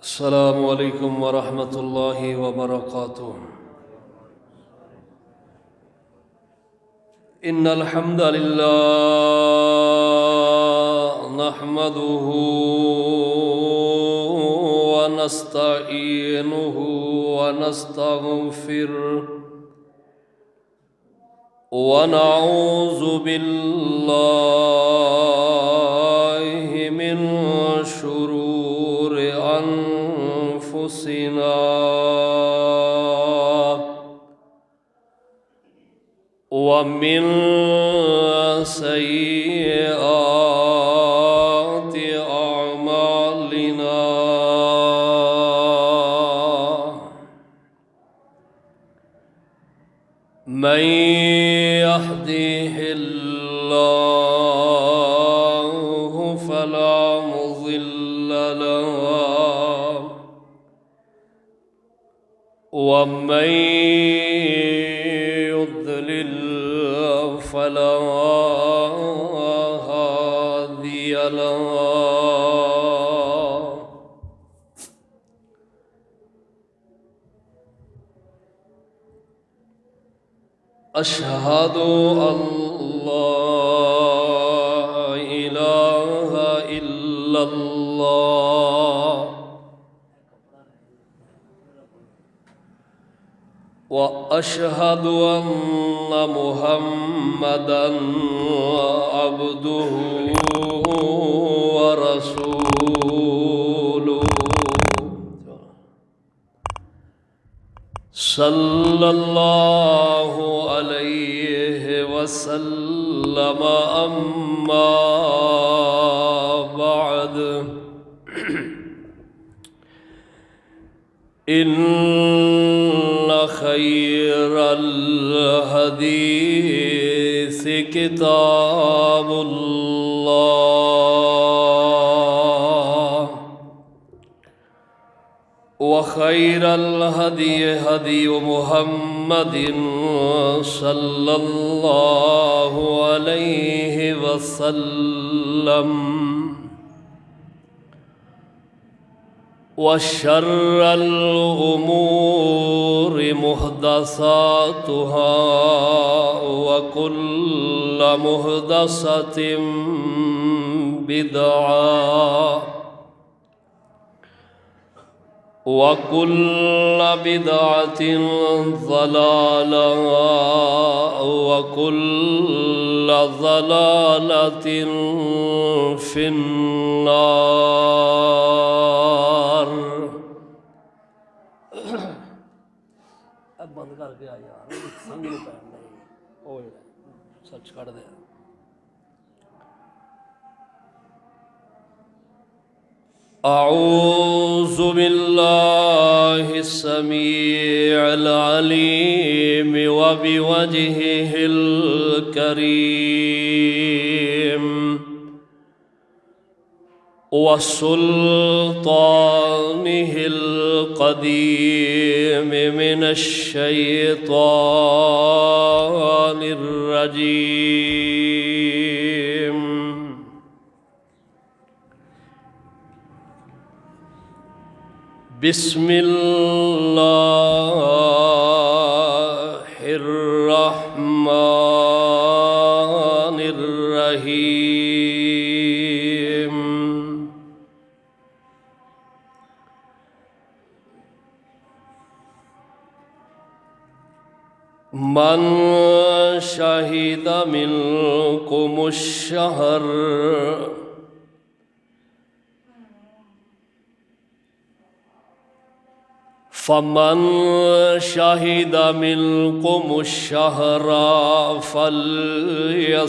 अस्सलामु अलैकुम वरहमतुल्लाहि वबरकातुह। इन्नल हम्दलिल्लाह नहमदुहु व नस्तईनुहु व नस्तगफिरुह व नऊज़ु बिल्लाहि मिन शुरूरि अनफुसिना व मिन सय्यिआति अअमालिना। मन यहदिहिल्लाहु फला मुज़िल्ल लहु व मन युद्लिल फला हादिय लहु। अशहदु अल्ला इलाहा इल्लल्लाह व अशहदु अन्ना मुहम्मदन अब्दुहु व रसूलुहु सल्लल्लाहु अलैहि वसल्लम। अम्मा बाद इन्न खैरल हदीस किताबुल्लाह व खैरल हदी हदी मुहम्मदिन सल्लल्लाहु अलैहि वसल्लम व शर्रल उमूरि मुहदसातुहा व कुल्ल मुहदसतिन बिदअह व कुल्ल बिदअतिन ज़लालह व कुल्ल ज़लालतिन फिन्नार। अब बंद कर गया यार, संग नहीं पैंदा ओ सच कर दे। अऊज़ु बिल्लाहि समीइल अलीम व बिवजहिहिल करीम व सुल्तानिहिल क़दीम मिनश शैतानिर रजीम। बिस्मिल्लाहिर्रहमानिर्रहीम। मन शहीद मिनकुमुश शहर फमन शहीद मिनकुमुश शहरा फल्यसुम्हु।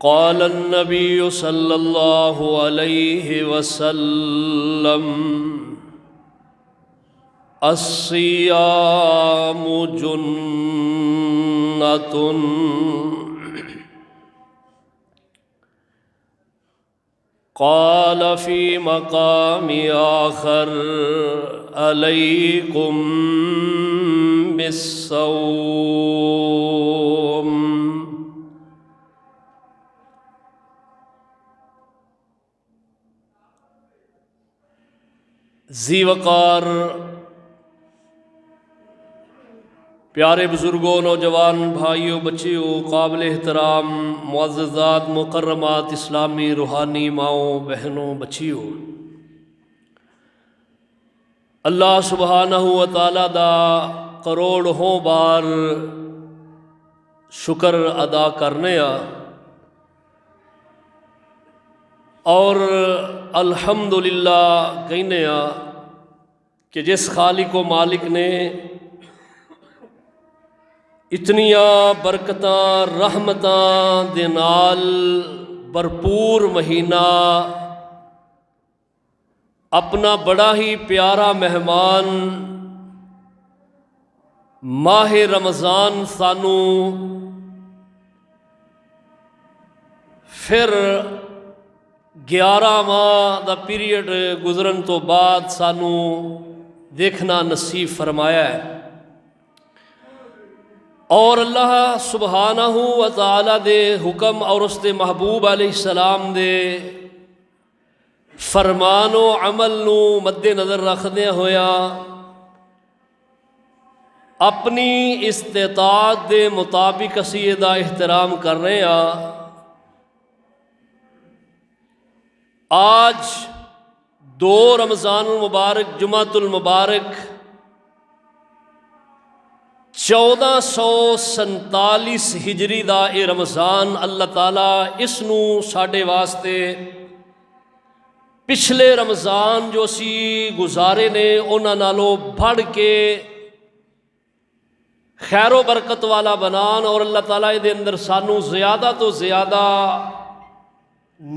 क़ाल अन्नबिय्यु सल्लल्लाहु अलैहि वसल्लम अस्सियामु जुन्नतुन क़ाल फ़ी मक़ामि आख़र अलैकुम बिस्सौम जी वक़ार प्यारे बुज़ुर्गों, नौजवान भाइयों, बच्चियों, काबिल एहतराम मुअज़्ज़ज़ात मुकर्रमात इस्लामी रूहानी माओं बहनों बच्चियों, अल्लाह सुबहानहू व तआला दा करोड़ों बार शुक्र अदा करने और अल्हम्दुलिल्लाह कहने कि जिस खालिक व मालिक ने इतनियां बरकतां रहमतां दे नाल भरपूर महीना अपना बड़ा ही प्यारा मेहमान माह रमज़ान सानू फिर 11 माह का पीरियड गुजरन तो बाद सानू देखना नसीब फरमाया है। और अल्लाह सुबहानहू व तआला दे हुक्म और उसके महबूब अलैहिस्सलाम दे फरमानो अमल नू मद्दे नज़र रखदे होया अपनी इस्तेताअत दे मुताबिक असी इहदा एहतराम कर रहे हैं। आज 2 रमज़ान मुबारक जुमातुल मुबारक 1447 हिजरी दा ये रमज़ान अल्लाह ताला इसनू साढ़े वास्ते पिछले रमज़ान जो असी गुजारे ने उन्हां नालों बढ़ के खैरो बरकत वाला बनान और अल्लाह ताला इहदे अंदर सानू ज़्यादा तो ज़्यादा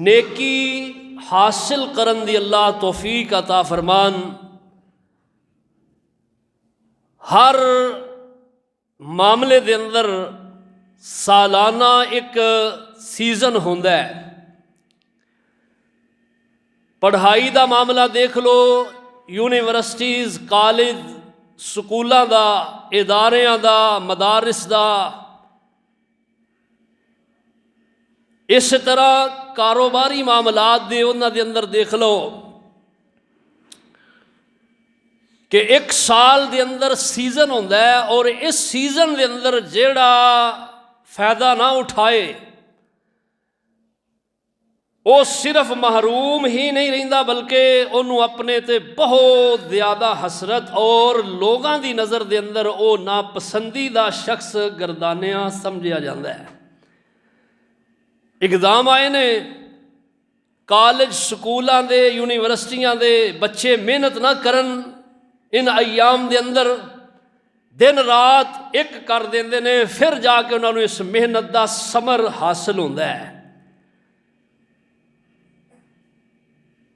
नेकी हासिल करन दी अल्लाह तौफीक अता फरमान। हर मामले दे अंदर सालाना एक सीज़न होंदा है। पढ़ाई का मामला देख लो, यूनिवर्सिटीज़ कॉलेज स्कूलों का इदारियां का मदारिस का, इस तरह कारोबारी मामलात दे उन्हां दे अंदर देख लो कि एक साल के अंदर सीज़न होंदा है और इस सीज़न के अंदर जेड़ा फ़ायदा ना उठाए वो सिर्फ महरूम ही नहीं रहिंदा बल्कि उन्होंने अपने ते बहुत ज़्यादा हसरत और लोगों की नज़र के अंदर वो नापसंदीदा शख्स गर्दानिया समझा जाता है। एग्जाम आए ने कॉलेज स्कूलों के यूनिवर्सिटियां के बच्चे मेहनत ना करन, इन अयाम के अंदर दिन रात एक कर देंदे ने, फिर जाके उन्होंने इस मेहनत का समर हासिल होता है।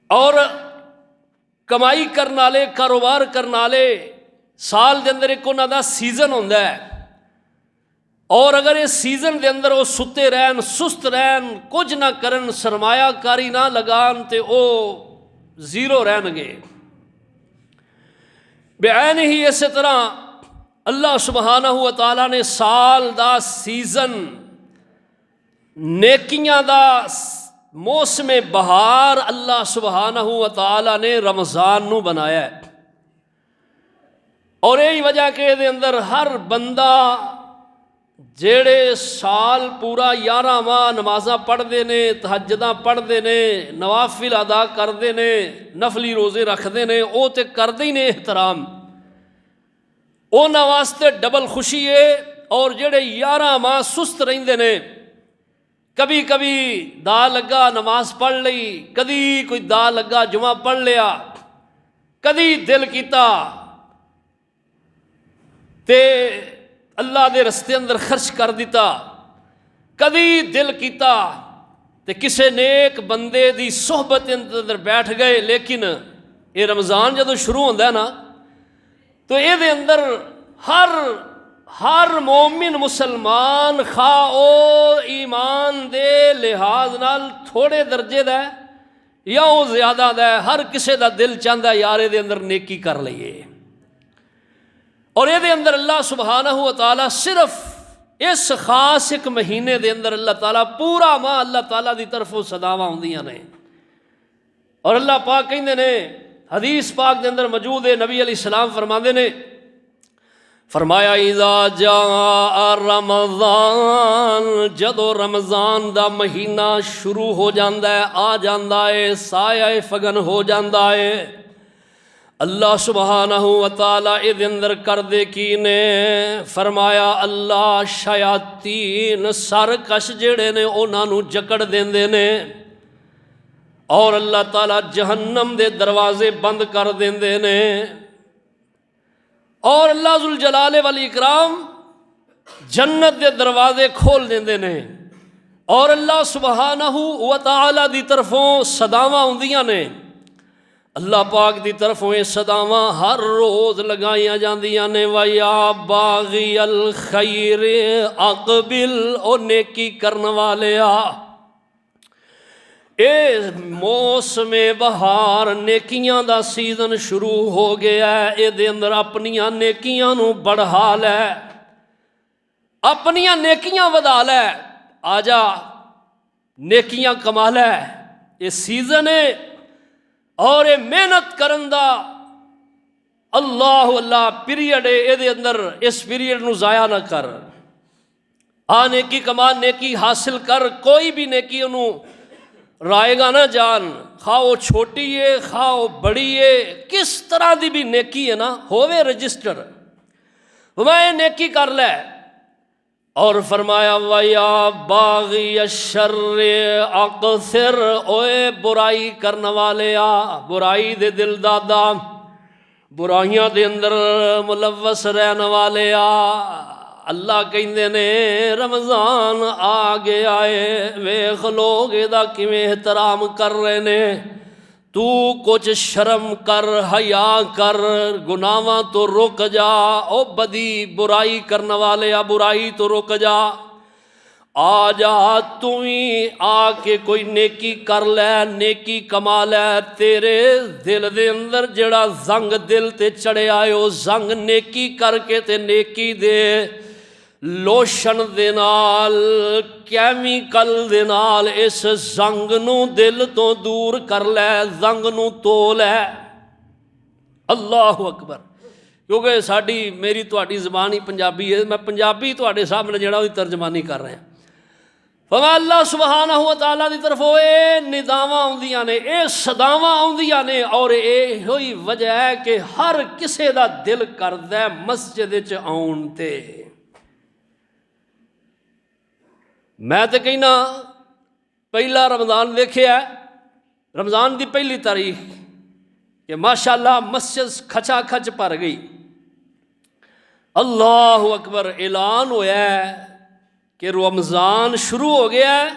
और कमाई करने वाले कारोबार करने वाले साल के अंदर एक उन्हों का सीजन होता है और अगर इस सीजन के अंदर वो सुते रहन, सुस्त रहन, कुछ ना करन, सरमायाकारी ना लगान तो वो जीरो रहनगे। बयान ही इस तरह अल्लाह सुबहानहू व तआला ने साल दा सीजन नेकियां दा मौसम बहार अल्लाह सुबहानहू व तआला ने रमज़ान नू बनाया है। और यही वजह के इहदे अंदर हर बंदा जेड़े साल पूरा 11 माह नमाज़ां पढ़ते ने, तहज्जुदां पढ़ते ने, नवाफिल अदा करते ने, नफली रोज़े रखते ने, वो तो करते ही ने एहतराम, उन्हां वास्ते डबल खुशी है। और जेड़े 11 माह सुस्त रहिंदे ने, कभी कभी दा लगा नमाज पढ़ ली, कभी कोई दा लगा जुमा पढ़ लिया, कभी दिल किया ते अल्लाह के रस्ते अंदर खर्च कर दिता, कभी दिल किया तो किसी नेक बंदे की सोहबत अंदर बैठ गए। लेकिन ये रमज़ान जो शुरू होता है ना, तो ये अंदर हर मोमिन मुसलमान खा ओ ईमान दे लिहाज नाल थोड़े दर्जे दा या वो ज़्यादा दा, हर किसी का दिल चाहता यार ये अंदर नेकी कर लीए। और ये अंदर अल्लाह सुबहानहू व तआला सिर्फ इस खास एक महीने के अंदर अल्लाह ताला पूरा माह अल्लाह ताला की तरफों सदावां आउंदियां ने। और अल्लाह पाक कहंदे ने हदीस पाक के अंदर मौजूद है, नबी अलैहिस्सलाम फरमाते ने, फरमाया इज़ा जा रमज़ान, जदों रमज़ान दा महीना शुरू हो जाता है, आ जाता है, साया फगन हो जाता है, अल्लाह सुबहानहू व तआला इहदे अंदर कर दे की ने, फरमाया अल्लाह शयातीन सरकश जेड़े ने उन्हां नूं जकड़ देंदे ने और अल्लाह ताला जहन्नम दे दरवाजे बंद कर देंदे ने और अल्लाह जुल जलाले वल इकराम जन्नत दे दरवाजे खोल देंदे ने और अल्लाह सुबहानहू व तआला दी तरफों सदावां आउंदियां ने। अल्लाह पाक दी तरफों ये सदावां हर रोज़ लगाइयां जांदियां ने, वया बागी अल खैर अकबिल, ओ नेकी करने वाले आ, ए मौसमे बहार नेकियां दा सीजन शुरू हो गया है, इहदे अंदर अपनियां नेकियां नूं बढ़ा लै, अपनियां नेकियां वधा लै, आजा नेकियां कमा लै, ये सीजन है और ये मेहनत करन दा अल्लाह अल्लाह पीरियड है, इहदे अंदर इस पीरियड नूं ज़ाया ना कर, आ नेकी कमा, नेकी हासिल कर, कोई भी नेकी उन्हों राएगा ना जान, खा वो छोटी है खा वो बड़ी है, किस तरह की भी नेकी है ना होवे रजिस्टर, मैं नेकी कर लै। और फरमाया वया बागी शर्रे अकसिर, ओए बुराई करने वाले आ, बुराई दे दिल दादा, बुराइयां दे अंदर मुलव्वस रहने वाले आ। अल्लाह कहंदे ने रमज़ान आ गया है, वेख लोग इहदा किवें एहतराम कर रहे ने, तू कुछ शर्म कर, हया कर, गुनाहां तो रुक जा, ओ बदी बुराई करने वाले आ, बुराई तो रुक जा, आ जा तू ही आके कोई नेकी कर लै, नेकी कमा लै, तेरे दिल दे अंदर जेड़ा जंग दिल ते चढ़िया है, ओ जंग नेकी करके ते नेकी दे लोशन दे नाल, कैमिकल दे नाल इस जंग नूं दिल तो दूर कर लै, जंग नूं तोल लै। अल्लाहु अकबर, क्योंकि साडी मेरी तुहाडी ज़बान ही पंजाबी है, मैं पंजाबी तुहाडे सामने जेड़ा उहदी तर्जमानी कर रहा। फरमा अल्लाह सुबहानहू व तआला दी तरफों ये निदावां आउंदियां ने, ये सदावां आउंदियां ने और इहो ही वजह है कि हर किसे दा दिल करदा है मस्जिद विच आउण ते। मैं तो कहना पहला रमज़ान वेख्या, रमज़ान की पहली तारीख कि माशाअल्लाह मस्जिद खचा खच भर गई, अल्लाह अकबर, ऐलान होया कि रमज़ान शुरू हो गया है,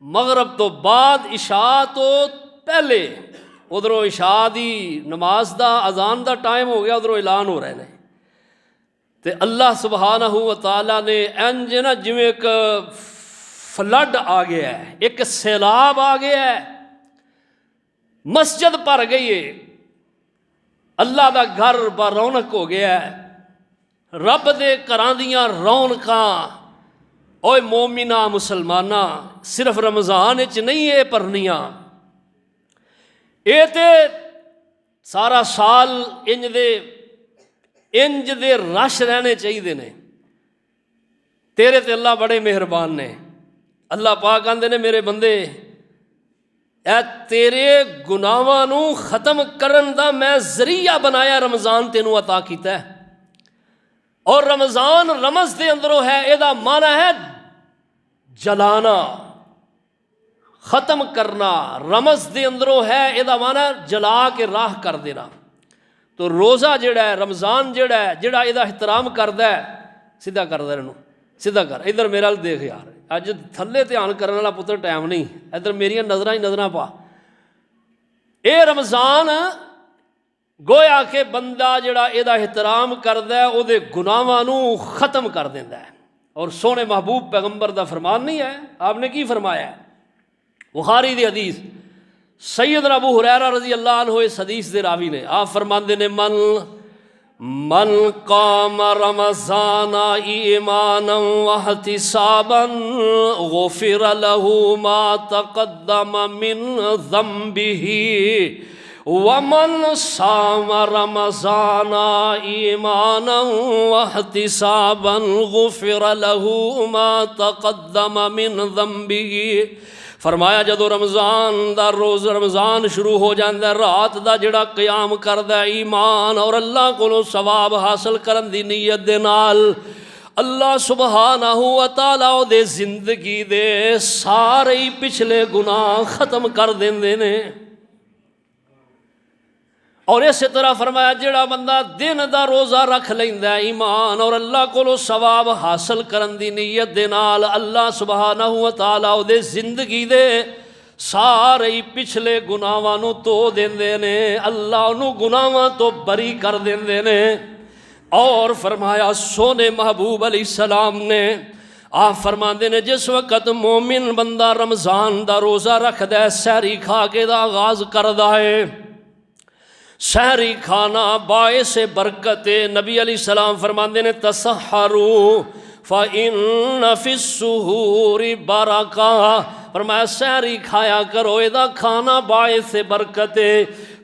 मगरब तो बाद इशा तो पहले, उधरों इशा की नमाज का अजान का टाइम हो गया, उधरों ऐलान हो रहे हैं। तो अल्लाह सुबहानहू व तआला ने इंज ना जिवें एक फ्लड आ गया है, एक सैलाब आ गया है, मस्जिद भर गई है, अल्लाह का घर रौनक हो गया है, रब दे घरां दियां रौनकां, ओए मोमिना मुसलमाना, सिर्फ रमज़ान च नहीं है भरनियां, ये तो सारा साल इंज दे रश रहने चाहिए ने। तेरे ते अल्लाह बड़े मेहरबान ने, अल्लाह पाक आंदे ने मेरे बंदे ए तेरे गुनाहां नूं खत्म करन दा मैं जरिया बनाया, रमज़ान तेनू अता कीता है। और रमज़ान रमज़ दे अंदरों है, एदा माना है जलाना, ख़त्म करना, रमज़ दे अंदरों है एदा माना जला के राह कर देना। तो रोज़ा जेड़ा है, रमज़ान जेड़ा है, जेड़ा एदा एहतराम करदा है, सीधा करदा इहनूं, सीधा कर, इधर मेरे वाल देख यार, अज थल्ले ध्यान करने वाला पुत्र टाइम नहीं, इधर मेरिया नज़रां ही नज़रां पा। ये रमज़ान गोया के बंदा जिहड़ा इहदा एहतराम करदा है, उहदे गुनाहां नूं खत्म कर देंदा है। और सोने महबूब पैगंबर दा फरमान नहीं है, आपने की फरमाया, बुखारी दी हदीस, सैयदना अबू हुरैरा रज़ी अल्लाह अन्हु इस हदीस दे रावी ने, आप फरमांदे ने मन काम रमज़ाना ईमानन वहतिसाबन गुफिर लहू मा तक़द्दम मिन ज़म्बिही वमन साम रमज़ाना ईमानन वहतिसाबन गुफ़िर लहू मा तक़द्दम मिन ज़ंबिही। फरमाया जदों रमज़ान दा रोज़ रमज़ान शुरू हो जाता, रात का जिहड़ा क़याम करदा ईमान और अल्लाह कोलों सवाब हासिल करन दी नीयत दे नाल, अल्लाह सुबहानहू व तआला उहदे जिंदगी दे सारे ही पिछले गुनाह ख़त्म कर देंदे ने। और इस तरह फरमाया जिहड़ा बंदा दिन दा रोज़ा रख लैंदा ईमान और अल्लाह कोलों सवाब हासिल करन दी नीयत दे नाल, अल्लाह सुबहानहू व तआला उहदे जिंदगी दे सारे ही पिछले गुनाहां नूं धो देंदे ने, अल्लाह उहनूं गुनाहां तो बरी कर देंदे ने। और फरमाया सोने महबूब अलैहिस्सलाम ने आप फरमाते ने जिस वक़्त मोमिन बंदा रमज़ान दा रोज़ा रखदा है, सहरी खा के दा आगाज़ करदा है, सहरी खाना बाइसे बरकत। नबी अलैहिस्सलाम फरमाते ने तसहरू फ़इन्न फ़िस्सुहूरि बरका। फरमाया सहरी खाया करो, इहदा खाना बाइसे बरकत।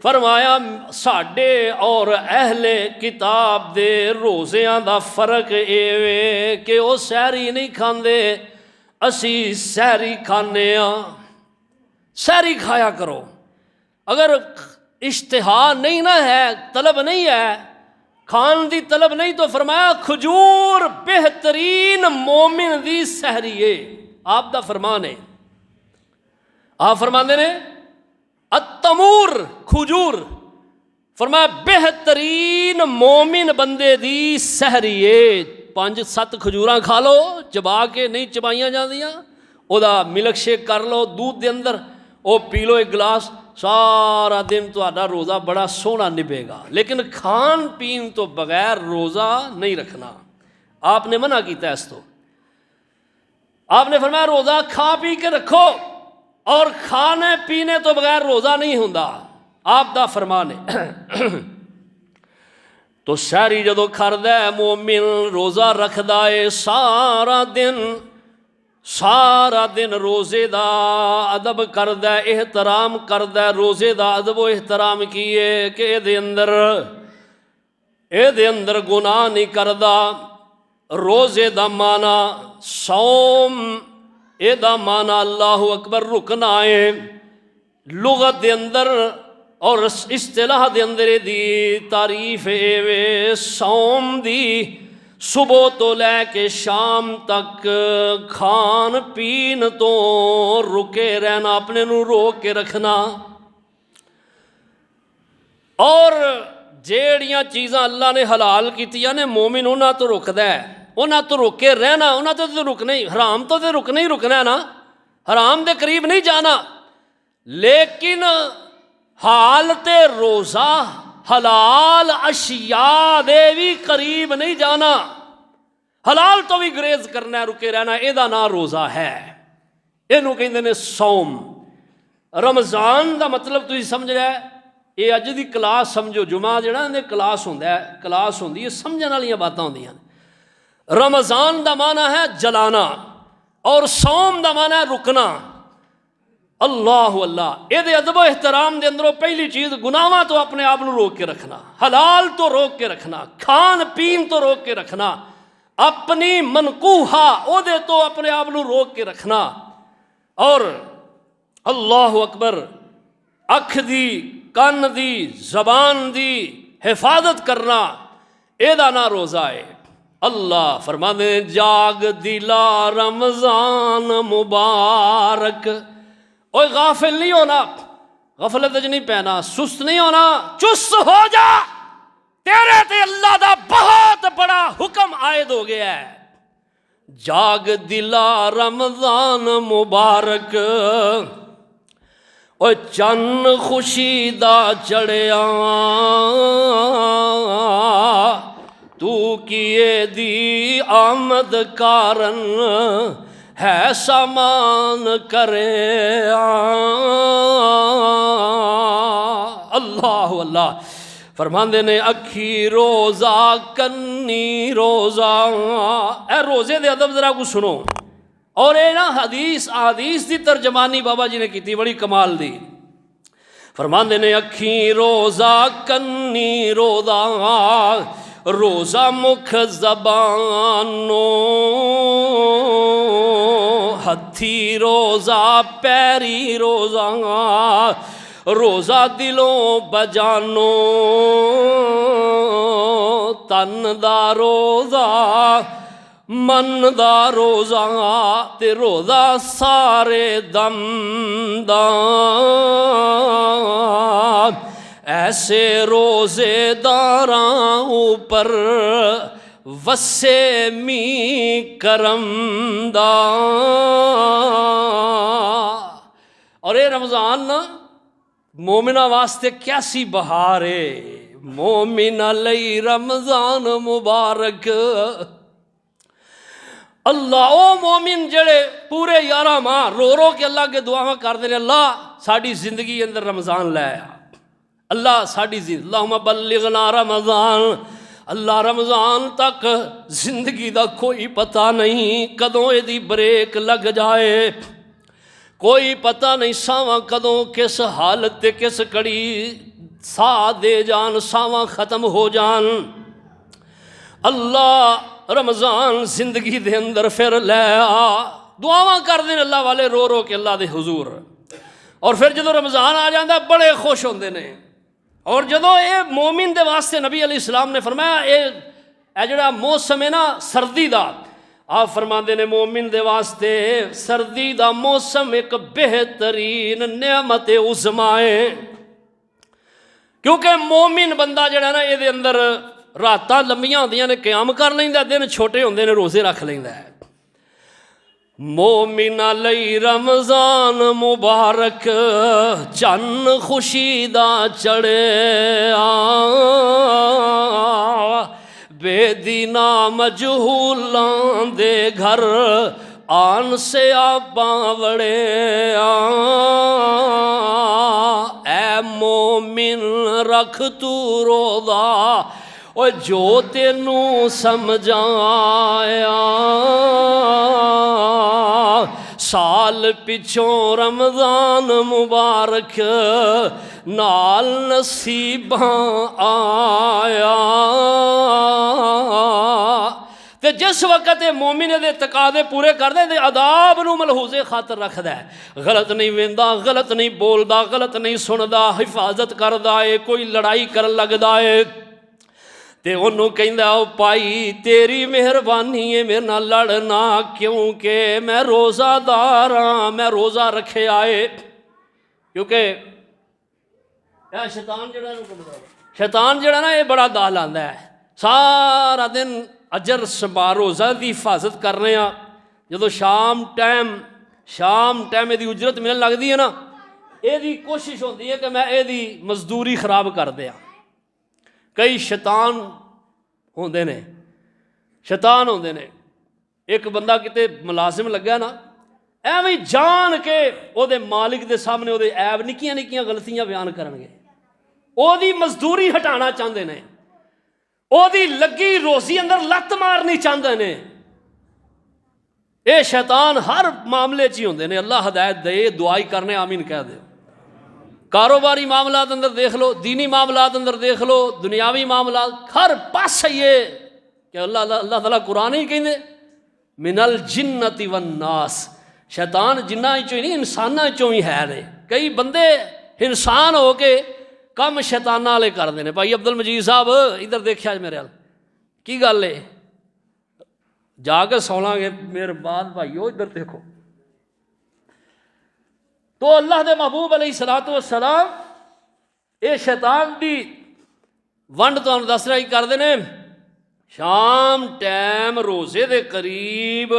फरमाया साडे और अहले किताब दे रोज़ियां दा फ़र्क एवे कि वो सहरी नहीं खांदे, असी सहरी खाने सहरी खाया करो। अगर इश्तिहा नहीं ना है, तलब नहीं है, खान दी तलब नहीं, तो फरमाया खजूर बेहतरीन मोमिन दी सहरी है। आप दा फरमान है, आप फरमाते ने अतमूर खजूर, फरमाया बेहतरीन मोमिन बंदे दी सहरी है। 5-7 खजूरां खा लो, चबा के नहीं चबाइया जांदियां, ओदा मिल्क शेक कर लो दूध दे अंदर, वो पी लो एक गिलास, सारा दिन तुहाडा रोज़ा बड़ा सोहना निभेगा। लेकिन खान पीन तो बगैर रोज़ा नहीं रखना, आपने मना किया इस तो। आपने फरमाया रोज़ा खा पी के रखो, और खाने पीने तो बगैर रोज़ा नहीं हुंदा, आप दा फरमान है। तो सहरी जदों करदा है मोमिन, रोज़ा रखदा है, सारा दिन रोज़े दा अदब करदा, एहतराम करदा। रोज़े दा अदब व एहतराम की है कि एहदे अंदर गुनाह नहीं करदा। रोज़े दा माना सौम, एदा माना अल्लाहु अकबर रुकना है। लुगत दे अंदर और इस्तिलाह दे अंदर दी तारीफ एवे सौम दी सुबह तो लैके शाम तक खान पीन तो रुके रहना, अपने नूं रोक के रखना। और जेड़ियां चीज़ां अल्लाह ने हलाल कीतियां ने मोमिन उन्हां तो रुकदा है, उन्हां तो रोके रहना, उन्हां तो रुकना ही, हराम तो रुकना ही रुकना है ना, हराम के करीब नहीं जाना। लेकिन हालते रोज़ा हलाल अशिया दे भी करीब नहीं जाना, हलाल तो भी गुरेज करना, रुके रहना, एदा ना रोज़ा है। इनू कहंदे ने सौम। रमज़ान का मतलब तुसीं समझ रहे, ये अज दी क्लास समझो, जुमा जिहड़ा इहदे क्लास हुंदा है, क्लास हुंदी है, समझण वालियां बातां हुंदियां। रमज़ान का माना है जलाना और सौम का माना है रुकना। अल्लाह अल्लाह, ये अदब एहतराम के अंदरों पहली चीज़ गुनाहां तो अपने आप को रोक के रखना, हलाल तो रोक के रखना, खान पीन तो रोक के रखना, अपनी मनकूहा ओदे तो अपने आप को रोक के रखना। और अल्लाह अकबर अख दी, कान दी, जबान दी हिफाजत करना, एदा ना रोज़ा है। अल्लाह फरमाते जाग दिला रमज़ान मुबारक। ओए गाफिल नहीं होना, गफलत च नहीं पैना, सुस्त नहीं होना, चुस्त हो जा, तेरे ते अल्लाह दा बहुत बड़ा हुक्म आयद हो गया है। जाग दिला रमज़ान मुबारक, ओए चन्न खुशी दा चढ़िया, तू किए दी आमद कारण है सामान करे। अल्लाह अल्लाह फरमांदे ने अखी रोज़ा कन्नी रोज़ा। ए रोज़े दे अदब जरा कुछ सुनो। और ये ना हदीस की तर्जमानी बाबा जी ने की बड़ी कमाल दी। फरमांदे ने अखी रोज़ा कन्नी रोज़ा रोज़ा मुख ज़बानो हथी रोज़ा पैरी रोज़ा रोज़ा दिलों बजानो तन दा रोज़ा मन दा रोज़ा ते रोज़ा सारे दम दा ऐसे रोज़ेदारां ऊपर वसे मी करम दा। और ये रमज़ान ना मोमिना वास्ते कैसी बहार है। मोमिना लई रमज़ान मुबारक। अल्लाह ओ मोमिन जड़े पूरे 11 माह रो रो के अल्लाह के दुआवां करते हैं, अल्लाह साड़ी जिंदगी अंदर रमज़ान लै आ, अल्लाह साड़ी अल्लाहुम्मा बल्लिगना रमज़ान। अल्लाह रमज़ान तक जिंदगी का कोई पता नहीं कदों इहदी ब्रेक लग जाए, कोई पता नहीं सावां कदों किस हालत ते किस कड़ी साह दे जान, सावां ख़त्म हो जान। अल्लाह रमज़ान जिंदगी दे अंदर फिर लै आ। दुआवां करते हैं अल्लाह वाले रो रो के अल्लाह दे हुजूर। और फिर जो रमज़ान आ जाता बड़े खुश होंदे ने। और जदों ये मोमिन दे वास्ते नबी अलैहिस्सलाम ने फरमाया ये जड़ा मौसम है ना सर्दी का, आप फरमाते ने मोमिन दे वास्ते सर्दी का मौसम एक बेहतरीन नेमत उज़मा है। क्योंकि मोमिन बंदा जड़ा ना ये अंदर रातां लंबियां होंदियां ने क़याम कर लैंदा, दिन छोटे होंदे ने रोज़े रख लैंदा है। मोमिना लई रमज़ान मुबारक चन्न खुशी दा चढ़िया बेदीना मजहूलां दे घर आन से आपा वड़िया। ऐ मोमिन रख तू रोज़ा ओ जो तेनू समझाया, साल पिछों रमज़ान मुबारक नाल नसीबां आया। ते जिस वक्त ये मोमिन दे तकादे पूरे करदे ते अदाब नूं मलहूज़े खातर रखदा है। गलत नहीं वेंदा, गलत नहीं बोलदा, गलत नहीं सुनदा, हिफाजत करदा है। कोई लड़ाई कर लगदा है ते उन्होंने कहंदा ओ भाई तेरी मेहरबानी है मेरे नाल लड़ना, क्योंकि मैं रोज़ादार हाँ, मैं रोज़ा रखे आए। क्योंकि शैतान जड़ा ना ये बड़ा दाल आंदा है, सारा दिन अजर संभाल रोज़ा की हिफाजत करने आ, जो शाम टाइम यदी उजरत मिलन लगती है ना, यदी कोशिश होती है कि मैं यदी मजदूरी खराब कर दिया। कई शैतान होंदे ने, एक बंदा किते मुलाजिम लग्या ना, एवं जान के ओदे मालिक दे सामने ओदे ऐब निक्कियां निक्कियां गलतियां बयान करनगे, ओदी मजदूरी हटाना चाहते ने, ओदी लगी रोजी अंदर लत्त मारनी चाहते ने। ये शैतान हर मामले च ही होंदे ने। अल्लाह हदायत दे, दुआई करने आमीन कह दे। कारोबारी मामलात अंदर देख लो, दीनी मामलात अंदर देख लो, दुनियावी मामलात, हर पास ये कि अल्लाह ताला कुरान ही कहते मिनल जिन्नति वन नास, शैतान जिन्ना चो ही नहीं इंसाना चो ही है ने। कई बंदे इंसान हो के कम शैताना वाले करते हैं। भाई अब्दुल मजीद साहब इधर देखिया मेरे हाल की गल है, जाके सौलांगे मेरे बाद भाईओ इधर देखो। तो अल्लाह दे महबूब अलैहिस्सलातु वस्सलाम ये शैतान की वंड तुहानूं दस रहा करते हैं। शाम टाइम रोज़े दे करीब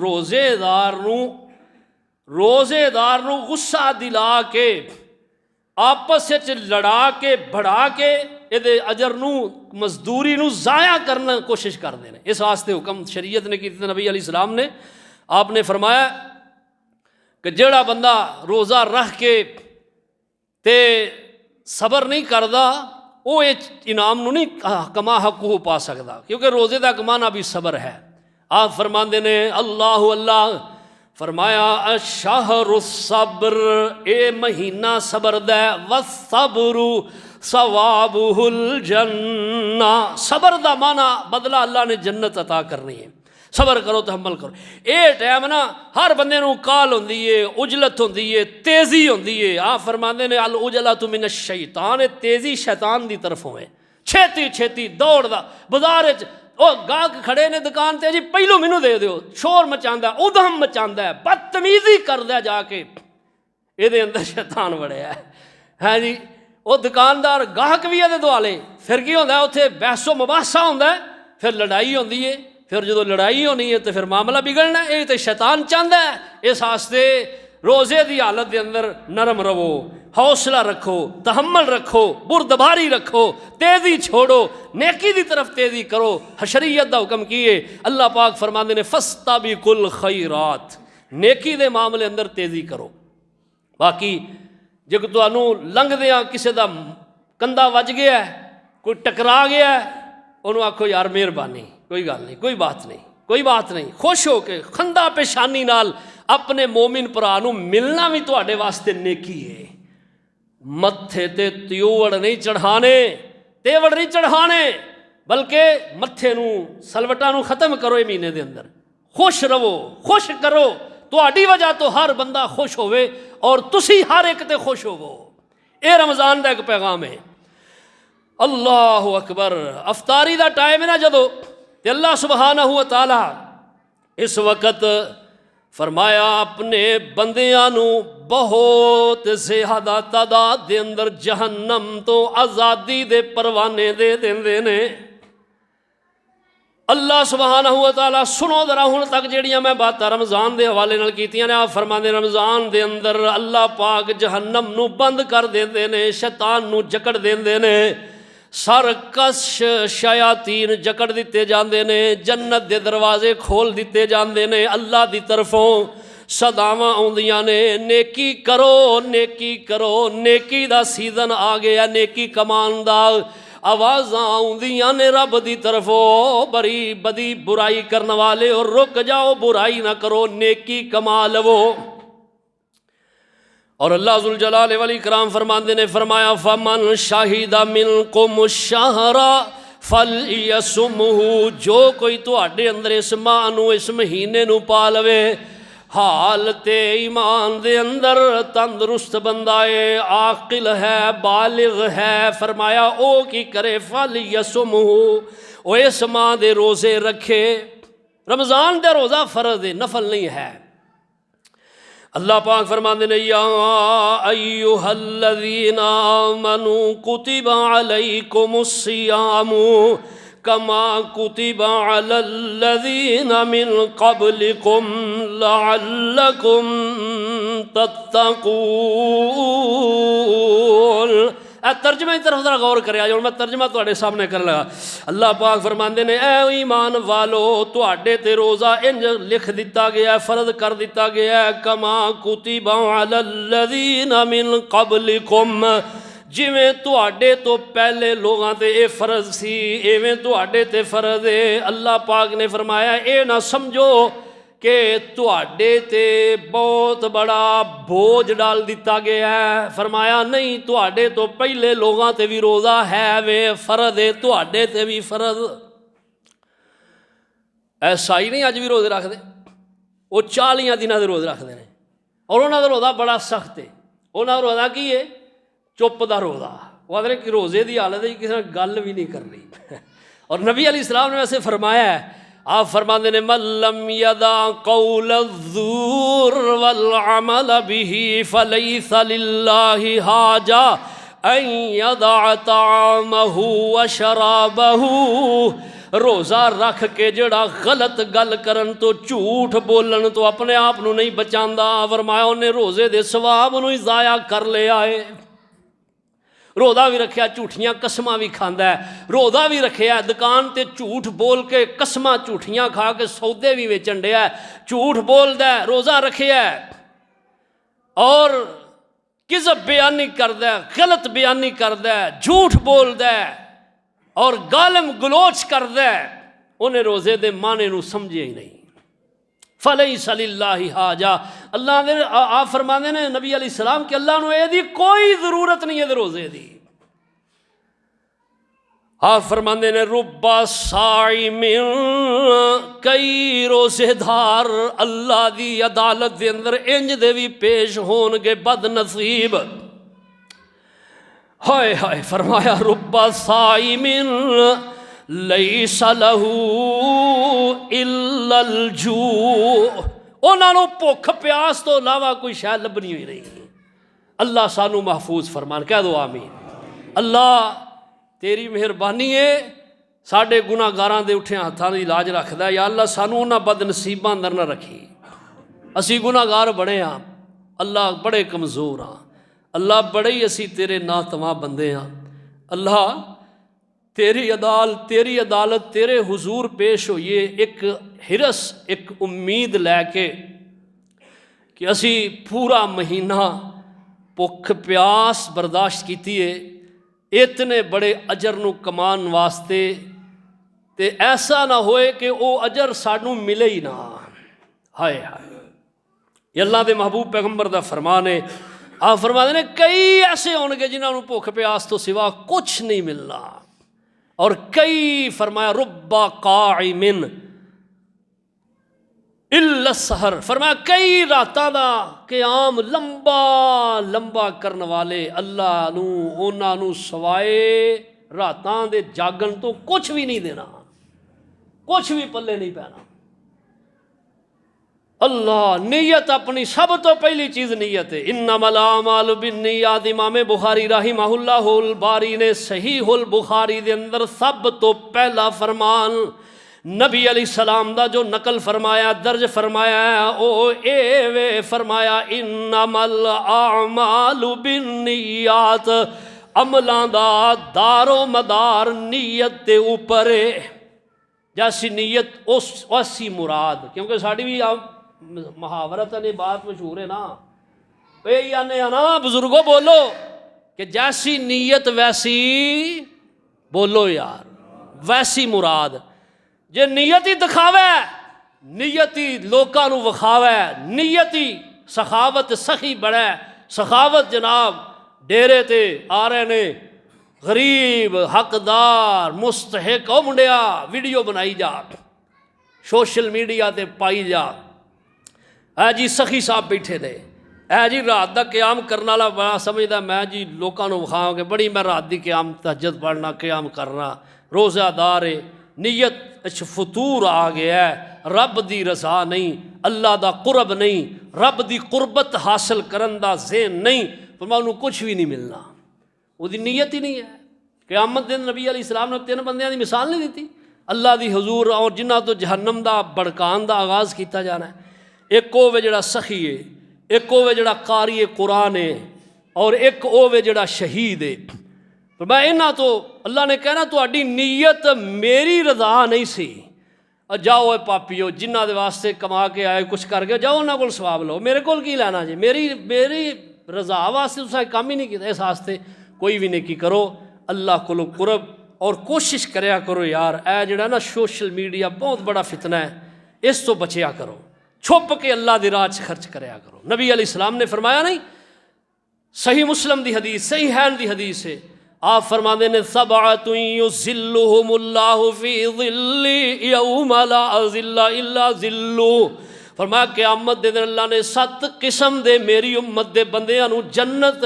रोज़ेदार नूं गुस्सा दिला के आपस लड़ा के बढ़ा के ये अजर नूं मजदूरी नूं ज़ाया करने कोशिश करते हैं। इस वास्ते हुक्म शरीयत ने की, नबी अलैहिस्सलाम ने आपने फरमाया कि जेड़ा बंदा रोज़ा रख के ते सबर नहीं करता वो ये इनाम नूं नहीं कमा हकू पा सकता, क्योंकि रोज़े का कमाना भी सबर है। आप फरमाते ने अल्लाह फरमाया अशहरुस सब्र, ए महीना सबर दा, वस्सब्रु सवाबुहुल जन्ना। सबर दा माना बदला अल्लाह ने जन्नत अता करनी है। सबर करो तो अमल करो। ये टाइम ना हर बंदे नूं काल होंदी है, उजलत होंदी है, तेज़ी होंदी है। आप फरमाते ने अल उजलतु मिन शैतान, तेज़ी शैतान की तरफों है। छेती छेती दौड़दा बाजार गाहक खड़े ने दुकान ते, जी पहलू मैनू दे दो, शोर मचांदा, उधम मचांदा, बदतमीजी करदा, जाके ये अंदर शैतान बड़िया है जी। वो दुकानदार गाहक भी ये दुआले, फिर की होंदा उत्थे बहसो मुबासा होंदा, फिर लड़ाई होंदी है। फिर जो लड़ाई होनी है तो फिर मामला बिगड़ना है। ये तो शैतान चाहता है। इस वास्ते रोज़े की हालत के अंदर नरम रवो, हौसला रखो, तहम्मल रखो, बुरदबारी रखो, तेज़ी छोड़ो, नेकी की तरफ तेज़ी करो। शरीयत का हुक्म किए अल्लाह पाक फरमाते ने फस्ताबिकुल खैरात, नेकी के मामले अंदर तेज़ी करो। बाकी जे तुहानू लंघदियां किसी का कंधा वज गया, कोई टकरा गया, उन्होंने आखो यार मेहरबानी, कोई गल नहीं, कोई बात नहीं, कोई बात नहीं। खुश हो के खंदा पेशानी नाल अपने मोमिन भरा नूं मिलना भी तुहाडे वास्ते नेकी है। मत्थे ते त्योड़ नहीं चढ़ाने, तेवड़ नहीं चढ़ाने, बल्कि मत्थे नूं सलवटा नूं खत्म करो। ये महीने दे अंदर खुश रवो, खुश करो। तुहाडी वजह तो हर बंदा खुश होवे और तुसी हर एक ते खुश होवो। ये रमज़ान का एक पैगाम है। अल्लाह अकबर। अफतारी का टाइम है ना जदों, ते अल्लाह सुबहानहू व तआला इस वक्त फरमाया अपने बंदियां नूं बहुत ज़्यादा तादाद के अंदर जहन्नम तो आज़ादी दे परवाने दे देंदे ने। अल्लाह सुबहानहू व तआला सुनो जरा हुण तक जिहड़ियां मैं बातां रमज़ान के हवाले नाल कीतियां ने। आप फरमांदे रमज़ान के अंदर अल्लाह पाक जहन्नम नूं बंद कर देंदे ने, शैतान नूं जकड़ देंदे ने, सरकश शयातीन जकड़ दिते जाते ने, जन्नत के दरवाजे खोल दिते जाते ने। अल्लाह की तरफों सदावां आउंदियां ने, नेकी करो, नेकी करो, नेकी का सीजन आ गया, नेकी कमान दा आवाज़ां आउंदियां ने रब की तरफों। बड़ी बदी बुराई करने वाले और रुक जाओ, बुराई ना करो, नेकी कमा लवो। और अल्लाह जुल जलाल वल इकराम फरमाते ने फरमाया फमन शाहिदा मिनकुम शहरा फलयसुमहु, जो कोई तुहाडे अंदर इस माह नूं इस महीने नूं पा लवे, हाल ते ईमान दे अंदर तंदरुस्त बंदा है, आकिल है, बालिग है। फरमाया ओ की करे फलयसुमहु, ओ इस माह दे रोज़े रखे। रमज़ान का रोज़ा फ़र्ज़ है, नफल नहीं है। अल्लाह पाक फरमाते ने या अय्युहल्लज़ीना आमनू कुतिबा अलैकुमुस्सियामु कमा कुतिबा अलल्लज़ीना मिन क़ब्लिकुम लअल्लकुम तत्तक़ून। तर्जमे की तरफ जरा गौर करे। आज मैं तर्जमा तुहाडे सामने कर लगा। अल्लाह पाक फरमाते ने ए ईमान वालो, तुहाडे ते रोज़ा इंज लिख दिता गया, फ़र्ज कर दिता गया है, कमा कुतिबा अलल्लज़ीना मिन क़ब्लिकुम, जिवें तुहाडे तो पहले लोगों ते ये फ़र्ज सी, इवें तुहाडे ते फ़र्ज है। अल्लाह पाक ने फरमाया ये ना समझो कि तुहाडे ते बहुत बड़ा बोझ डाल दिता गया है। फरमाया नहीं, तुहाडे तो पहले लोगों ते भी रोज़ा है वे, फ़र्ज है, तुहाडे ते भी फ़र्ज। ऐसा ही नहीं अज भी रोज़े रखते, वो 40 दिनों के रोज़े रखते हैं और उन्होंने रोज़ा बड़ा सख्त है। उन्होंने रोज़ा की है, चुप का रोज़ा। वो आखिर कि रोज़े की हालत है किसी ने गल भी नहीं करनी। और नबी अलैहिस्सलाम ने वैसे फरमाया है, आप फरमाते ने मल्लम यदा कौल ज़ूर वल अमल बिही फलैसा लिल्लाहि हाजा अन यदा तामहु व शराबहु। रोज़ा रख के जड़ा गलत गल करन तो, झूठ बोलन तो अपने आप नूं नहीं बचांदा। फरमाया उन्हें रोज़े दे सवाब नूं ही ज़ाया कर लिया है। रोज़ा भी रखिया, झूठियां कसमां भी खांदा है। रोज़ा भी रखिया, दुकान ते झूठ बोल के कसमां झूठियां खा के सौदे भी वेचन दिया, झूठ बोलदा है। रोज़ा रखिया और किज़ब बयानी करदा है, गलत बयानी करदा है, झूठ बोलदा है और गालम गलोच करदा है। उन्हें रोज़े दे माने नूं समझिया ही नहीं। फलैसा लिल्लाहि हाजा। अल्लाह ने आप फरमाते ने नबी अलैहिस्सलाम कि अल्लाह नूं एदी कोई ज़रूरत नहीं है रोज़े दी। आप फरमाते ने रुब्बा साइमिन, कई रोज़ेदार अल्लाह दी अदालत दे अंदर इंज दे भी पेश होणगे बदनसीब। हाय हाय, फरमाया रुब्बा साइमिन लैसा लहू इल्लल जू, उन्होंने भुख प्यास तो इलावा कोई शै लभनी हुई नहीं। अल्लाह सानू महफूज फरमान, कह दो आमीन। अल्लाह तेरी मेहरबानी है, साढ़े गुनाहगारां दे उठे हत्थां दी लाज रखदा। या अल्लाह सानू उन्हां बदनसीबां अंदर ना रखी। असी गुनाहगार बड़े हाँ अल्लाह, बड़े कमज़ोर हाँ अल्लाह, बड़े ही असी तेरे नातवा बंदे हाँ अल्लाह। तेरी अदालत तेरे हुजूर पेश होइए एक हिरस एक उम्मीद लैके कि असी पूरा महीना भुख प्यास बर्दाश्त की है इतने बड़े अजर नू कमान वास्ते, ते ऐसा ना होए कि वो अजर सानू मिले ही ना। हाय हाय, अल्लाह दे महबूब पैगंबर दा फरमान है। आप फरमाते ने कई ऐसे होंगे जिन्होंने भुख प्यास तो सिवा कुछ नहीं मिलना। और कई फरमाया रुब्बा काइमिन इल्ला सहर, फरमाया कई रातां दा क़याम लंबा लंबा करने वाले अल्लाह नू उन्हां नू सवाए रातां दे जागण तो कुछ भी नहीं देना, कुछ भी पल्ले नहीं पैना। अल्लाह नीयत अपनी सब तो पहली चीज़ नीयत है। इन्नमल आमालु बिन्नियात, इमाम बुखारी रहिमहुल्लाहुल बारी ने सहीहुल बुखारी दे अंदर सब तो पहला फरमान नबी अलैहिस्सलाम दा जो नकल फरमाया दर्ज फरमाया ओ ए वे फरमाया इन्नमल आमालु बिन्नियात, अमलां दा दारो मदार नीयत के ऊपर है। जैसी नीयत उस वैसी मुराद, क्योंकि साड़ी भी मुहावरत ने बात मशहूर है ना, यही आने ना बुजुर्गो बोलो कि जैसी नीयत वैसी बोलो यार, वैसी मुराद। जे नीयत ही दिखावे, नीयत ही लोकां नू विखावे, नीयत ही सखावत सखी बड़े, सखावत जनाब डेरे ते आ रहे ने गरीब हकदार मुस्तहिक, ओ मुंडिया वीडियो बनाई जा सोशल मीडिया ते पाई जा, ऐ जी सखी साहब बैठे ने, ऐ जी रात का क्याम करने वाला बड़ा समझदा मैं जी लोगों को विखावांगे बड़ी मैं रात की क्याम तहज्जुद पढ़ना क्याम करना रोज़ादार है। नीयत फतूर आ गया है, रब दी रज़ा नहीं, अल्लाह दा कुरब नहीं, रब दी कुर्बत हासिल करन दा ज़हन नहीं, तो मैं उन्होंने कुछ भी नहीं मिलना। उसकी नीयत ही नहीं है। क़यामत दिन नबी अलैहिस्सलाम ने 3 बंदियां की मिसाल नहीं दी अल्लाह दी हजूर, और जिन्हां तो जहन्नम दा भड़कान दा आगाज़ किया जाना है। एक होवे जिहड़ा सखी है, एक होवे जिहड़ा कारी कुरान है, और एक होवे जिहड़ा शहीद है। तो मैं इन्हां तो अल्लाह ने कहना तुहाडी नीयत मेरी रज़ा नहीं सी, जाओ ए पापियो जिन्हां दे वास्ते कमा के आए कुछ करके जाओ उन्हां कोल सवाब लो, मेरे कोल की लैना जी, मेरी रज़ा वास्ते तुसीं काम ही नहीं किया। इस वास्ते कोई भी नेकी करो अल्लाह कोलों कुरब, और कोशिश करया करो यार ऐ जिहड़ा ना सोशल मीडिया बहुत बड़ा फितना है, इस तो बचिया करो, छुप के अल्लाह दी राह च खर्च करया करो। नबी अलैहिस्सलाम ने फरमाया नहीं, सही मुस्लिम दी हदीस, सही हैन दी हदीस है, आप फरमाते ने सबअतुन युज़िल्लुहुमुल्लाहु फी ज़िल्ली यौमा ला ज़िल्ला इल्ला ज़िल्लु, फरमाया क़यामत दे दिन अल्लाह ने 7 किस्म दे मेरी उम्मत दे बंदियां नू जन्नत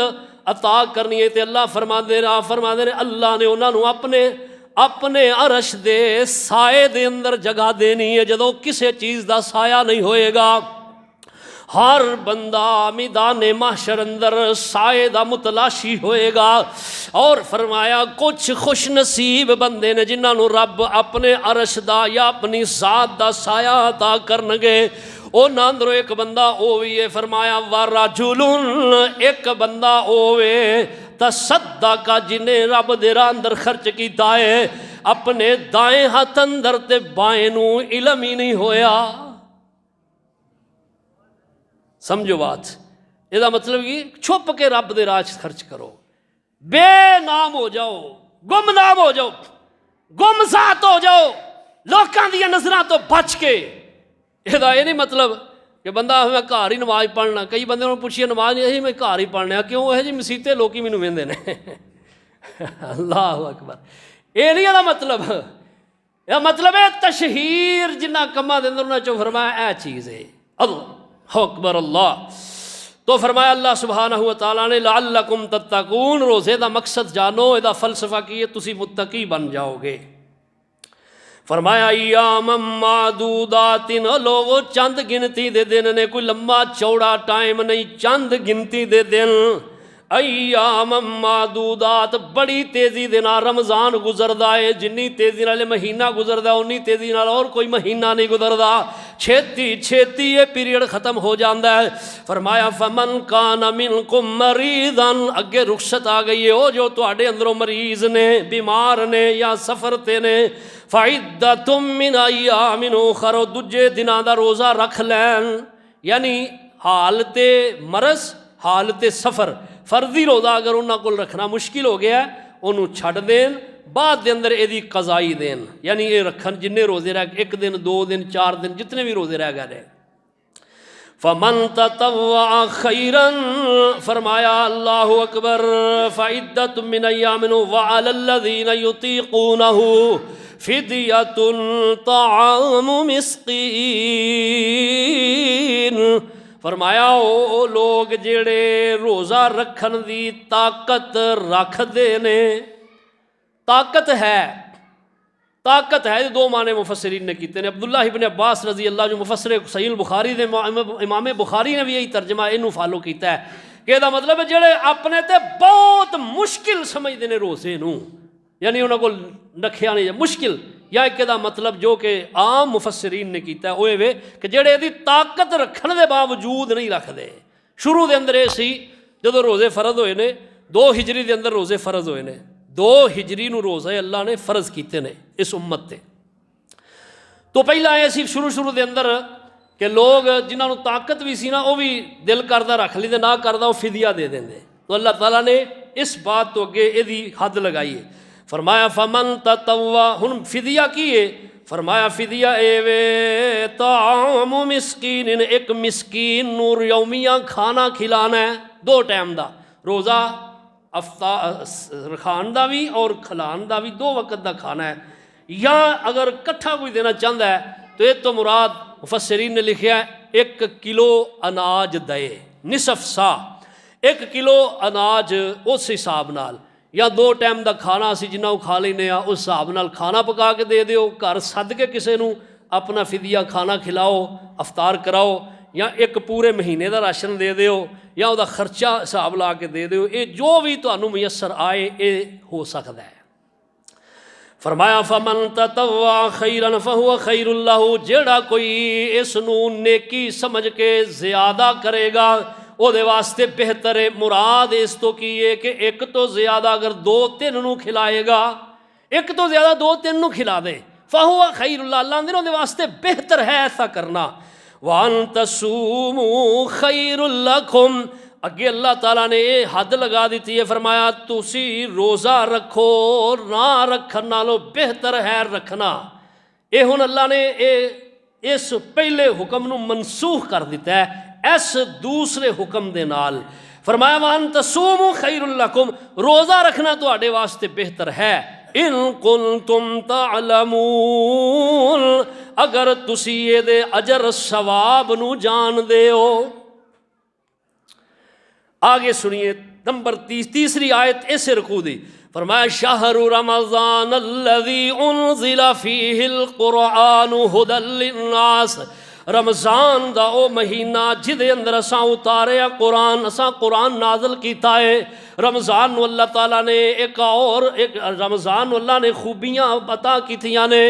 अता करनी है। ते अल्लाह फरमाते ने अल्लाह ने उन्होंने अपने अरश दे साए दे अंदर जगह देनी है, जदों किसी चीज़ का साया नहीं होएगा। हर बंदा मैदान महशर अंदर साए दा मुतलाशी होएगा। और फरमाया कुछ खुश नसीब बंदे ने जिन्होंने रब अपने अरश दा या अपनी ज़ात दा साया अता करनगे। उन्हां अंदरों एक बंदा ओ भी है, फरमाया वराजुलुन, एक बंदा ओवे तसद्दका जिन्हें रब दे राह अंदर खर्च किया है, अपने दाएं हाथ अंदर ते बाएं नू इलम ही नहीं होया। समझो बात, इसका मतलब कि छुप के रब दे राह खर्च करो, बेनाम हो जाओ, गुमनाम हो जाओ, गुमसात हो जाओ, लोकां दी नज़रां तो बच के ਇਹਦਾ ਇਹ ਨਹੀਂ ਮਤਲਬ ਕਿ ਬੰਦਾ ਮੈਂ ਘਰ ਹੀ ਨਮਾਜ਼ ਪੜ੍ਹਨਾ। ਕਈ ਬੰਦੇ ਨੂੰ ਪੁੱਛੀਏ ਨਮਾਜ਼ ਨਹੀਂ ਅਸੀਂ ਮੈਂ ਘਰ ਹੀ ਪੜ੍ਹਨਾ ਕਿਉਂ? ਇਹੋ ਜਿਹੀ ਮਸੀਤੇ ਲੋਕੀ ਮੈਨੂੰ ਵਹਿੰਦੇ ਨੇ। ਅੱਲਾਹੁ ਅਕਬਰ। ਇਹ ਨਹੀਂ ਇਹਦਾ ਮਤਲਬ। ਇਹਦਾ ਮਤਲਬ ਹੈ ਤਸ਼ਹੀਰ ਜਿਨ੍ਹਾਂ ਕੰਮਾਂ ਦੇ ਅੰਦਰ ਉਹਨਾਂ 'ਚੋਂ ਫਰਮਾਇਆ ਇਹ ਚੀਜ਼ ਹੈ। ਅੱਲਾਹੁ ਅਕਬਰ अल्लाह। तो फरमाया अल्लाह सुबहानहू व तआला ने लअल्लकुम तत्तकून, रोज़े का मकसद जानो, इसका फलसफा की है तुसी मुत्तकी बन जाओगे। फरमाया अय्यामम मादूदातिन, लोगो चंद गिनती दे दिन ने, कोई लम्बा चौड़ा टाइम नहीं, चंद गिनती दे दिन। अय्यामम मादूदात, बड़ी तेज़ी दे नाल रमज़ान गुजरदा है। जिन्नी तेज़ी नाल महीना गुजरदा उन्नी तेज़ी नाल और कोई महीना नहीं गुजरदा। छेती छेती ये पीरियड ख़त्म हो जाता है। फरमाया फमन कान मिनकुम मरीदन, अगे रुखसत आ गई है, वो जो तुहाडे अंदरों मरीज ने, बीमार ने या सफ़र ते ने, फ़इद्दतुम मिन अय्यामिन उखर, दूजे दिनां दा रोज़ा रख लैन। यानी हालते मरज हालते सफ़र फर्जी रोज़ा अगर उन्होंने को रखना मुश्किल हो गया उन्होंने छड़ देन, बाद के अंदर यदि कज़ाई देन। यानी ये रखन जिन्ने रोज़े रह, एक दिन 2 दिन 4 दिन जितने भी रोज़े रह गए। फ़मन ततव्वा खैरन, फरमाया अल्लाहु अकबर, फ़इद्दतुम मिन अय्यामिन व अलल्लज़ीना युतीक़ूनहु फ़िद्यतुन तआमु मिस्कीन। फरमाया ओ लोग जेड़े रोज़ा रखन दी ताकत रखते ने, ताकत है दो माने मुफस्सिरीन ने कीते ने। अब्दुल्लाह इब्न अब्बास रज़ी अल्लाह जो मुफस्सिर सहीह बुखारी दे इमाम बुखारी ने भी यही तर्जमा इनू फॉलो किया है कि इसदा मतलब जेड़े अपने ते बहुत मुश्किल समझते हैं रोज़े नू, यानी उन्होंने को रखिया नहीं मुश्किल, या एक दा मतलब जो कि आम मुफस्सिरीन ने किया वो वे कि जेड़े इहदी ताकत रखने के बावजूद नहीं रखते। शुरू के अंदर ये सी जो रोज़े फर्ज होए ने, 2 हिजरी के अंदर रोज़े फर्ज होए ने, 2 हिजरी नूं रोज़े अल्लाह ने फर्ज किए ने इस उम्मत ते। तो पहला ये सी शुरू के अंदर कि लोग जिन्होंने ताकत भी सी ना वो भी दिल करदा रख लेंदे, ना करदा वो फिदिया दे देंगे। तो अल्लाह ताला ने इस बात तो अगे यदी हद लगाई है। फरमाया फमन ततव्वा, हुन फिदिया की है? फरमाया फिदिया एवे तामु मिस्कीन, एक मिस्कीन नूर यौमिया खाना खिलाना है 2 टाइम का रोज़ा, खान का भी और खिलान का भी, 2 वक्त का खाना है। या अगर कट्ठा कोई देना चाहता है तो ये तो मुराद मुफस्सिरीन ने लिखा 1 किलो अनाज दे, निसफ सा 1 किलो अनाज उस हिसाब नाल, या 2 टाइम का खाना असी जिन्ना खा लेने उस हिसाब नाल खाना पका के दे दिओ, घर सद के किसी नूं अपना फिदिया खाना खिलाओ, अफतार कराओ, या एक पूरे महीने का राशन दे दिओ, या वह खर्चा हिसाब ला के दे दिओ। ये जो भी तुहानूं मुयस्सर आए ये हो सकता है। फरमाया फमन ततव्वा खैरन फहुव खैरुल लहू, जेड़ा कोई इसनूं नेकी समझ के ज़्यादा करेगा ਉਹਦੇ वास्ते बेहतर है। मुराद इस तो की है कि एक तो ज़्यादा अगर 2-3 नूं खिलाएगा, एक तो ज़्यादा 2-3 नूं खिला दे, फ़हुव खैरुल, अल्लाह ने ਉਹਦੇ वास्ते बेहतर है ऐसा करना। वान तसूमू खैरुल लकुम, अगे अल्लाह ताला ने ये हद लगा दी है, फरमाया तुसी रोज़ा रखो, ना रखन नालों बेहतर है रखना। ये हुण अल्लाह ने इस पहले हुक्म नूं मनसूख कर दिता है इस दूसरे हुक्म दे नाल। फरमाया वान तसूमू खैरुल लकुम, रोज़ा रखना तुहाडे वास्ते बेहतर है। इन कुंतुम तालमून, अगर तुसी इहदे अजर सवाब नूं जानदे हो। आगे सुनिए नंबर 30 आयत इस रुकू दी। फरमाया शहरु रमज़ान अल्लज़ी उन्ज़िला फ़ीहिल क़ुरआनु हुदल लिन्नास, रमज़ान का वह महीना जिदे अंदर असां उतारे कुरान, असां कुरान नाज़िल किया है। रमज़ान अल्लाह ताला ने एक रमज़ान अल्लाह ने खूबियाँ अता कीतियां ने।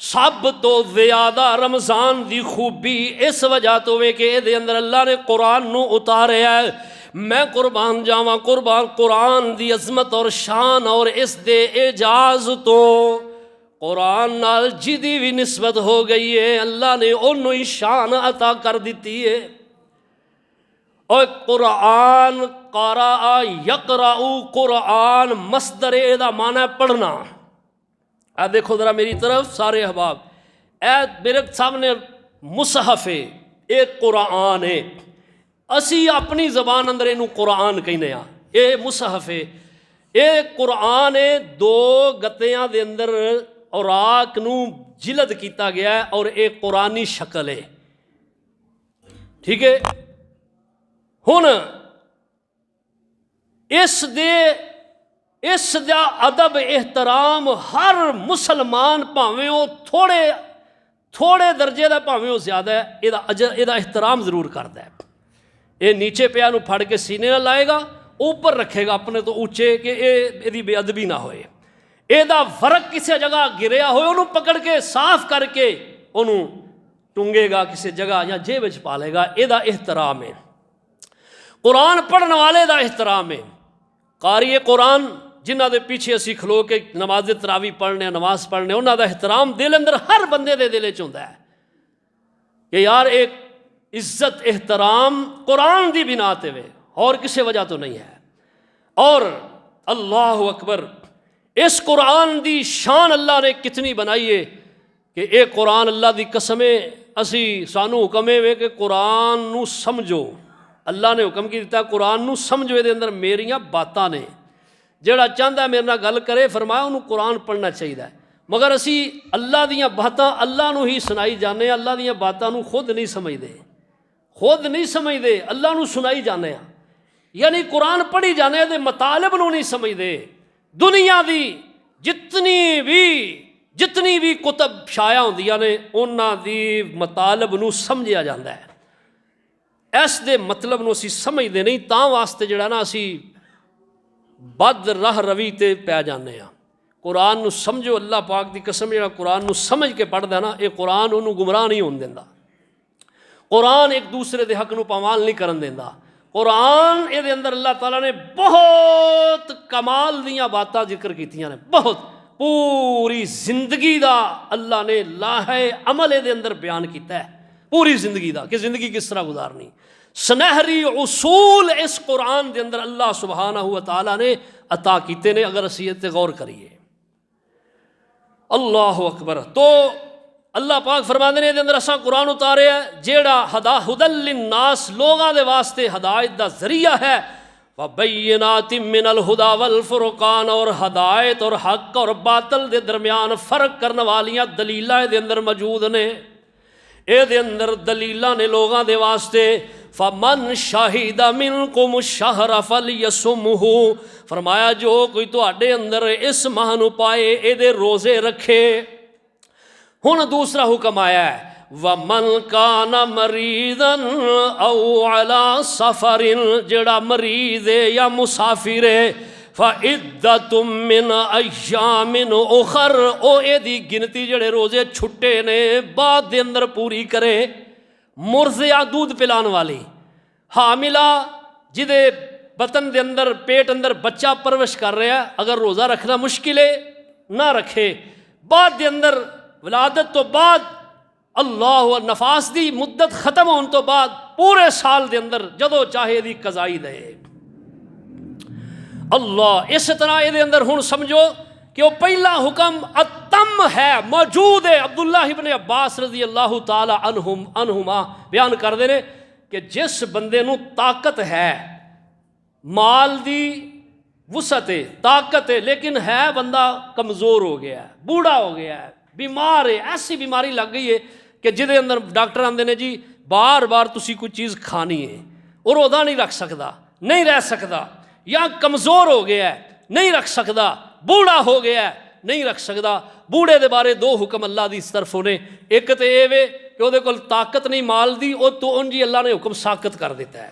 सब तो ज़्यादा रमज़ान की खूबी इस वजह तो वे कि इहदे अंदर अल्लाह ने कुरान नूं उतारिया है। मैं कुर्बान जावां कुरान की अजमत और शान और इस दे एजाज़ तो कुरान नाल जिदी भी निस्बत हो गई है अल्लाह ने उन्होंने ही शान अता कर दी है। और कुरान करा यकराऊ, कुरान मसदर दा माना पढ़ना। आ देखो ज़रा मेरी तरफ सारे अहबाब, ए मेरे सामने मुसहफ है, ये कुरान है। असी अपनी जबान अंदर इनू कुरान कहने आ। ये मुसहफ है, ये कुरान है। दो गत्तियां दे अंदर औराक नू जिलद किया गया है और ये कुरानी शक्ल है। ठीक है, हुण इस दा अदब एहतराम हर मुसलमान भावें वो थोड़े दर्जे का भावें वो ज्यादा है, ਇਹਦਾ एहतराम जरूर करता है। ये नीचे पिया नू फड़ के सीने नाल लाएगा, ऊपर रखेगा अपने तो ऊँचे कि ये बेअदबी ना होए। ਇਹਦਾ फर्क किसी जगह गिरिया होए उन्होंने पकड़ के साफ करके उन्होंने टूंगेगा किसी जगह या जेब च पा लेगा। ਇਹਦਾ एहतराम है। कुरान पढ़ने वाले का एहतराम है। कारी कुरान जिन्हों के पीछे असी खलो के नमाज तरावी पढ़ने नमाज पढ़ने उन्होंने एहतराम दिल अंदर हर बंदे के दिल च होंदा है कि यार एक इज्जत एहतराम कुरान की बिना ते वे और किसी वजह तो नहीं है। और अल्लाह अकबर, इस कुरान की शान अल्लाह ने कितनी बनाई है कि ये कुरान अल्लाह की कसम है। असी सानू हुक्म है कि कुरान नू समझो। अल्लाह ने हुक्म किया कुरान नू समझो, ये अंदर मेरियां बातां ने। जिहड़ा चाहता मेरे नाल गल करे फरमाया उन्होंने कुरान पढ़ना चाहिए। मगर असी अल्लाह दीयां बातां अल्लाह नू ही सुनाई जाने, अल्लाह दीयां बातां नू खुद नहीं समझते, अल्लाह नू सुनाई जाने। यानी कुरान पढ़ी जाने दे मतलब नू नहीं समझते। दुनिया की जितनी भी कुतब शाया होंदियां ने उन्हां दी मतलब नू समझिया जाता है। इस दे मतलब नू असी समझते नहीं, तां वास्ते जिहड़ा ना असी बद राह रवी ते पै जाने आ। कुरान नू समझो, अल्लाह पाक की कसम जिहड़ा कुरान नू समझ के पढ़दा ना, ये कुरान उन्होंने गुमराह नहीं होने देंदा। कुरान एक दूसरे के हक नू पामाल नहीं करन देंदा। कुरान ये अंदर अल्लाह ताला ने बहुत कमाल दियां बातां जिक्र कीतियां ने, बहुत पूरी जिंदगी का अल्लाह ने लाहे अमल ये अंदर बयान किया है, पूरी जिंदगी का कि जिंदगी किस तरह गुजारनी। सुनहरी उसूल इस कुरान के अंदर अल्लाह सुब्हानहू व तआला ने अता किए ने। अगर असी इस गौर करिए, अल्लाह अकबर। तो अल्लाह पाक फरमाते हैं अंदर असा कुरान उतारे है जेड़ा हुदल लिन्नास लोगों के वास्ते हदायत का जरिया है। व बय्यिनातिम मिनल हुदा वल फुरकान, और हदायत और हक और बातल के दरम्यान फर्क करने वालियां दलीलां दे अंदर मौजूद ने। ये अंदर दलीलां ने लोगों के वास्ते। फमन शाहिदा मिनकुम शहरा फलयसुमहु, फरमाया जो कोई तुहाडे अंदर इस माह नूं पाए ये रोज़े रखे। हुण दूसरा हुक्म आया है वमन काना मरीदन औ अला सफरिन, जेड़ा मरीज है या मुसाफिर है, फ़इद्दतुम मिन अय्यामिन उखर, ओ एदी गिनती जेड़े रोजे छुट्टे ने बाद दे अंदर पूरी करे। मुर्ज़िया दूध पिलान वाली, हामिला जिदे बतन दे अंदर पेट अंदर बच्चा परवश कर रहा है, अगर रोज़ा रखना मुश्किल है ना रखे। बाद दे अंदर विलादत तो बाद अल्लाह नफास की मुद्दत खत्म होने तो बाद पूरे साल के अंदर जदों चाहे दी कज़ाई दे अल्लाह। इस तरह ये अंदर हुण समझो कि वह पहला हुक्म अतम है, मौजूद है। अब्दुल्लाह इब्न अब्बास रज़ी अल्लाह ताला अन्हुमा बयान करते हैं कि जिस बंदे नूं ताकत है, माल दी वसत है, ताकत है, लेकिन है बंदा कमज़ोर हो गया है, बूढ़ा हो गया है, बीमार है, ऐसी बीमारी लग गई है कि जिदे अंदर डॉक्टर आते हैं जी बार बार तुसी कोई चीज़ खानी है, और रोज़ा नहीं रख सकता, नहीं रह सकता, या कमज़ोर हो गया है नहीं रख सकता, बूढ़ा हो गया है नहीं रख सकता। बूढ़े के बारे दो हुक्म अल्लाह की इस तरफ ने, एक तो ये वे कि वो कोल ताकत नहीं माल दी, वो तो उन जी अल्लाह ने हुक्म साकत कर दिता है।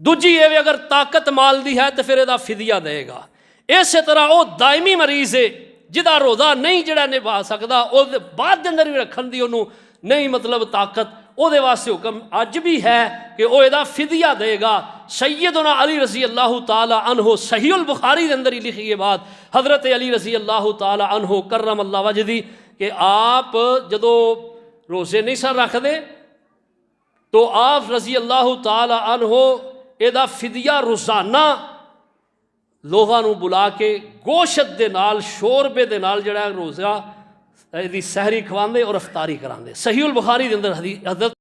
दूजी ये वे अगर ताकत माल दी है तो फिर यदा फिदिया देगा। इस तरह वो दायमी मरीज़ है जिदा रोज़ा नहीं जड़ा निभा सकता, वो बाद अंदर भी रखन दी उन्होंने नहीं मतलब ताकत, ਉਹਦੇ वास्ते हुक्म अज भी है कि वह ਇਹਦਾ फिदिया देगा। सैयदना अली रज़ी अल्लाह ताला अन्हो सहीहुल बुखारी के अंदर ही लिखी ये बात, हज़रत अली रज़ी अल्लाह ताला अन्हो करम अल्लाह वजदी, कि आप जदों रोज़े नहीं सर रखते तो आप रज़ी अल्लाह ताला अन्हो ਇਹਦਾ फिदिया रोज़ाना लोगों को बुला के गोशत के नाल शोरबे के नाल जड़ा रोज़ा ਇਹਦੀ ਸਹਿਰੀ ਖਵਾਉਂਦੇ ਔਰ ਅਫਤਾਰੀ ਕਰਾਉਂਦੇ। ਸਹੀਹੁਲ ਬੁਖਾਰੀ ਦੇ ਅੰਦਰ ਹਜ਼ਰਤ